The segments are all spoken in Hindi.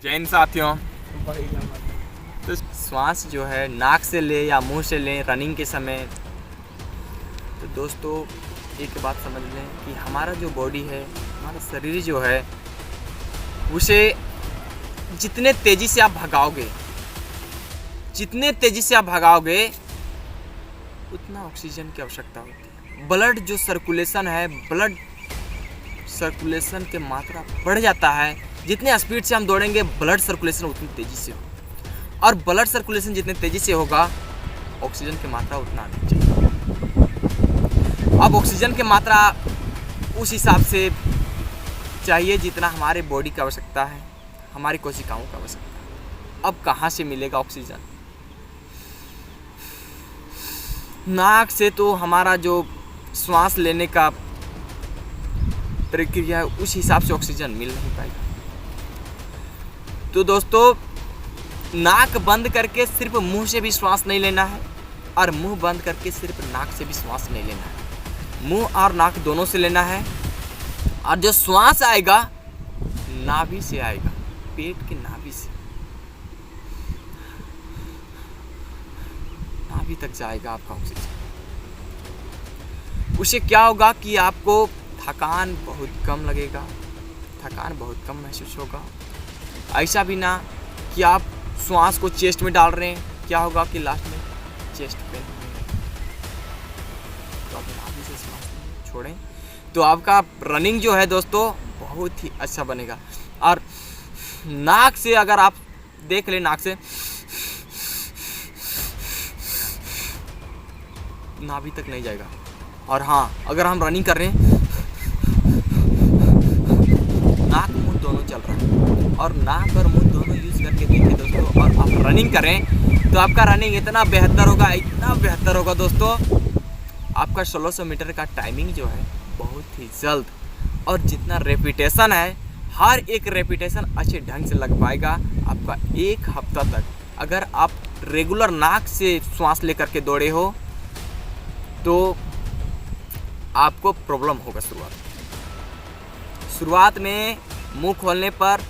जैन साथियों, तो श्वास जो है नाक से ले या मुंह से लें रनिंग के समय, तो दोस्तों एक बात समझ लें कि हमारा जो बॉडी है, हमारा शरीर जो है, उसे जितने तेज़ी से आप भगाओगे उतना ऑक्सीजन की आवश्यकता होती है। ब्लड जो सर्कुलेशन है, ब्लड सर्कुलेशन की मात्रा बढ़ जाता है। जितने स्पीड से हम दौड़ेंगे ब्लड सर्कुलेशन उतनी तेज़ी से होगा, और ब्लड सर्कुलेशन जितने तेज़ी से होगा ऑक्सीजन की मात्रा उतना आनी चाहिए। अब ऑक्सीजन की मात्रा उस हिसाब से चाहिए जितना हमारे बॉडी की आवश्यकता है, हमारी कोशिकाओं की आवश्यकता है। अब कहाँ से मिलेगा ऑक्सीजन? नाक से तो हमारा जो श्वास लेने का प्रक्रिया है उस हिसाब से ऑक्सीजन मिल नहीं पाएगा। तो दोस्तों नाक बंद करके सिर्फ मुंह से भी श्वास नहीं लेना है, और मुंह बंद करके सिर्फ नाक से भी श्वास नहीं लेना है। मुंह और नाक दोनों से लेना है, और जो श्वास आएगा नाभि से आएगा, पेट की नाभि से नाभि तक जाएगा आपका ऑक्सीजन। उससे क्या होगा कि आपको थकान बहुत कम लगेगा, थकान बहुत कम महसूस होगा। ऐसा भी ना कि आप श्वास को चेस्ट में डाल रहे हैं, क्या होगा कि लास्ट में चेस्ट पेन होगा। तो आप नाभि से श्वास छोड़ें तो आपका रनिंग जो है दोस्तों बहुत ही अच्छा बनेगा। और नाक से अगर आप देख लें, नाक से नाभि तक नहीं जाएगा। और हाँ, अगर हम रनिंग कर रहे हैं, नाक मुंह दोनों चल रहा है, और नाक और मुंह दोनों यूज़ करके देखिए दोस्तों, और आप रनिंग करें तो आपका रनिंग इतना बेहतर होगा दोस्तों। आपका 1600 मीटर का टाइमिंग जो है बहुत ही जल्द, और जितना रेपिटेशन है, हर एक रेपिटेशन अच्छे ढंग से लग पाएगा आपका 1 हफ्ता तक। अगर आप रेगुलर नाक से श्वास लेकर के दौड़े हो तो आपको प्रॉब्लम होगा। शुरुआत में मुंह खोलने पर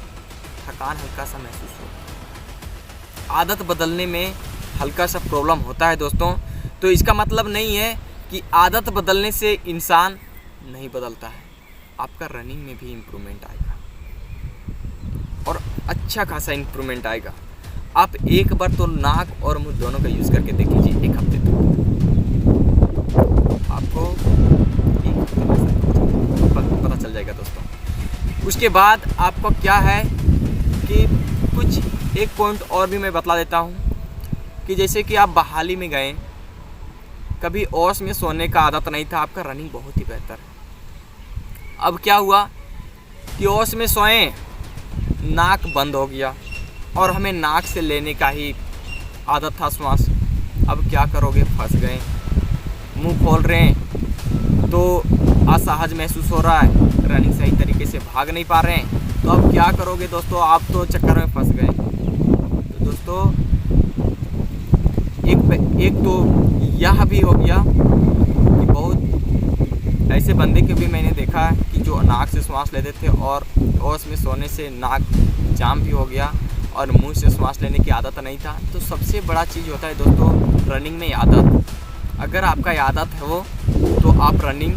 थकान हल्का सा महसूस होगा, आदत बदलने में हल्का सा प्रॉब्लम होता है दोस्तों। तो इसका मतलब नहीं है कि आदत बदलने से इंसान नहीं बदलता है। आपका रनिंग में भी इम्प्रूवमेंट आएगा, और अच्छा खासा इम्प्रूवमेंट आएगा। आप एक बार तो नाक और मुंह दोनों का यूज़ करके देख लीजिए 1 हफ्ते तक, आपको 1 हफ्ते में पता चल जाएगा दोस्तों। उसके बाद आपको क्या है कि कुछ एक पॉइंट और भी मैं बतला देता हूँ कि जैसे कि आप बहाली में गए, कभी ओस में सोने का आदत नहीं था, आपका रनिंग बहुत ही बेहतर है। अब क्या हुआ कि ओस में सोएं, नाक बंद हो गया, और हमें नाक से लेने का ही आदत था श्वास। अब क्या करोगे? फंस गए। मुंह खोल रहे हैं तो असहज महसूस हो रहा है, रनिंग सही तरीके से भाग नहीं पा रहे हैं, तो अब क्या करोगे दोस्तों? आप तो चक्कर में फंस गए। तो दोस्तों एक तो यह भी हो गया कि बहुत ऐसे बंदे के भी मैंने देखा है कि जो नाक से श्वास लेते थे और ओस में सोने से नाक जाम भी हो गया, और मुंह से श्वास लेने की आदत नहीं था। तो सबसे बड़ा चीज़ होता है दोस्तों रनिंग में आदत। अगर आपका आदत है वो, तो आप रनिंग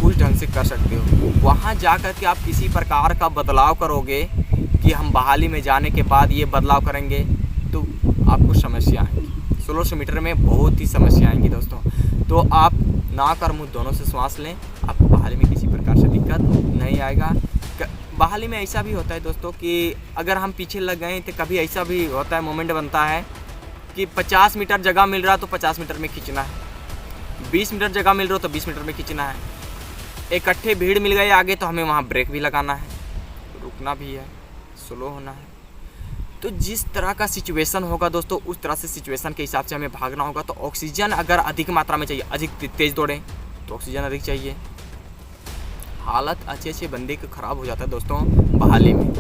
पूरी ढंग से कर सकते हो। वहाँ जा कर के आप किसी प्रकार का बदलाव करोगे कि हम बहाली में जाने के बाद ये बदलाव करेंगे, तो आपको समस्या आएंगी। 1600 मीटर में बहुत ही समस्या आएंगी दोस्तों। तो आप नाक और मुंह दोनों से श्वास लें, आपको बहाली में किसी प्रकार से दिक्कत नहीं आएगा। बहाली में ऐसा भी होता है दोस्तों कि अगर हम पीछे लग गए तो कभी ऐसा भी होता है, मोमेंट बनता है कि 50 मीटर जगह मिल रहा तो 50 मीटर में खींचना है, 20 मीटर जगह मिल रहा तो 20 मीटर में खींचना है। इकट्ठे भीड़ मिल गए आगे तो हमें वहाँ ब्रेक भी लगाना है, रुकना भी है, स्लो होना है। तो जिस तरह का सिचुएशन होगा दोस्तों, उस तरह से सिचुएशन के हिसाब से हमें भागना होगा। तो ऑक्सीजन अगर अधिक मात्रा में चाहिए, अधिक तेज़ दौड़ें तो ऑक्सीजन अधिक चाहिए। हालत अच्छे बंदे के ख़राब हो जाता है दोस्तों बहाली में।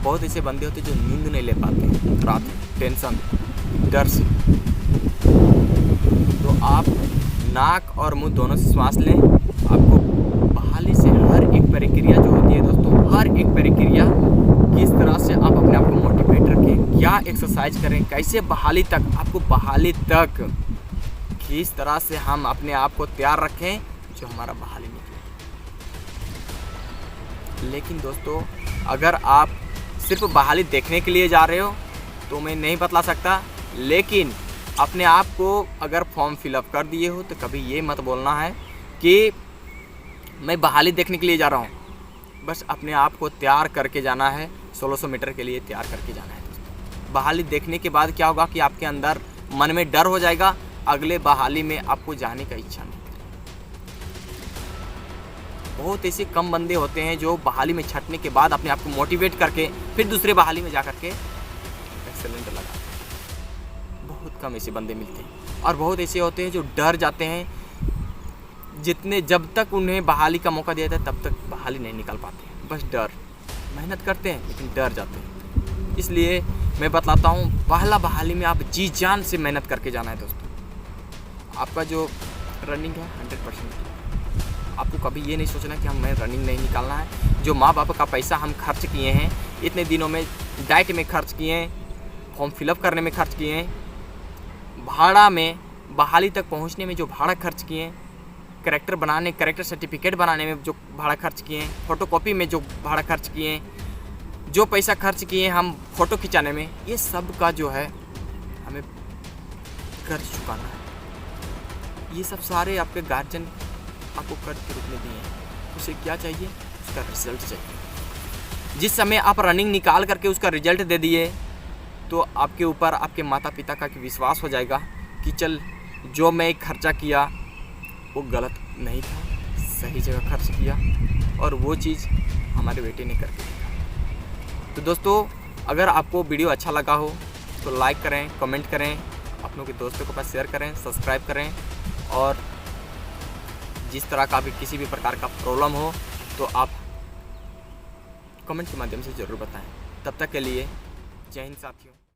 बहुत ऐसे बंदे होते जो नींद नहीं ले पाते रात में, टेंशन डर से। तो आप नाक और मुंह दोनों से श्वास लें। आपको बहाली से हर एक प्रक्रिया जो होती है दोस्तों, हर एक प्रक्रिया एक्सरसाइज करें, कैसे बहाली तक, आपको बहाली तक किस तरह से हम अपने आप को तैयार रखें जो हमारा बहाली निकले। लेकिन दोस्तों अगर आप सिर्फ बहाली देखने के लिए जा रहे हो तो मैं नहीं बतला सकता, लेकिन अपने आप को अगर फॉर्म फिलअप कर दिए हो तो कभी ये मत बोलना है कि मैं बहाली देखने के लिए जा रहा हूँ। बस अपने आप को तैयार करके जाना है, 1600 मीटर के लिए तैयार करके जाना है दोस्तों। बहाली देखने के बाद क्या होगा कि आपके अंदर मन में डर हो जाएगा, अगले बहाली में आपको जाने का इच्छा नहीं। बहुत ऐसे कम बंदे होते हैं जो बहाली में छटने के बाद अपने आप को मोटिवेट करके फिर दूसरे बहाली में जा करके एक्सेलेंट लगाते हैं। बहुत कम ऐसे बंदे मिलते हैं और बहुत ऐसे होते हैं जो डर जाते हैं, जब तक उन्हें बहाली का मौका दिया जाता है तब तक बहाली नहीं निकाल पाते हैं। बस डर, मेहनत करते हैं लेकिन डर जाते हैं। इसलिए मैं बतलाता हूँ, पहला बहाली में आप जी जान से मेहनत करके जाना है दोस्तों। आपका जो रनिंग है 100%, आपको कभी ये नहीं सोचना कि हमें रनिंग नहीं निकालना है। जो माँ बाप का पैसा हम खर्च किए हैं, इतने दिनों में डाइट में खर्च किए हैं, फॉर्म फिलअप करने में खर्च किए हैं, भाड़ा में बहाली तक पहुँचने में जो भाड़ा खर्च किए हैं, कैरेक्टर सर्टिफिकेट बनाने में जो भाड़ा खर्च किए हैं, फ़ोटोकॉपी में जो भाड़ा खर्च किए हैं, जो पैसा खर्च किए हैं हम फ़ोटो खिंचाने में, ये सब का जो है हमें कर्ज चुकाना है। ये सब सारे आपके गार्जियन आपको कर्ज के रूप में दिए हैं। उसे क्या चाहिए? उसका रिजल्ट चाहिए। जिस समय आप रनिंग निकाल करके उसका रिजल्ट दे दिए तो आपके ऊपर आपके माता पिता का विश्वास हो जाएगा कि चल जो मैं खर्चा किया वो गलत नहीं था, सही जगह खर्च किया और वो चीज़ हमारे बेटे ने करके दिखा। तो दोस्तों अगर आपको वीडियो अच्छा लगा हो तो लाइक करें, कमेंट करें, अपनों के दोस्तों के पास शेयर करें, सब्सक्राइब करें और जिस तरह का भी किसी भी प्रकार का प्रॉब्लम हो तो आप कमेंट के माध्यम से ज़रूर बताएं। तब तक के लिए जय हिंद साथियों।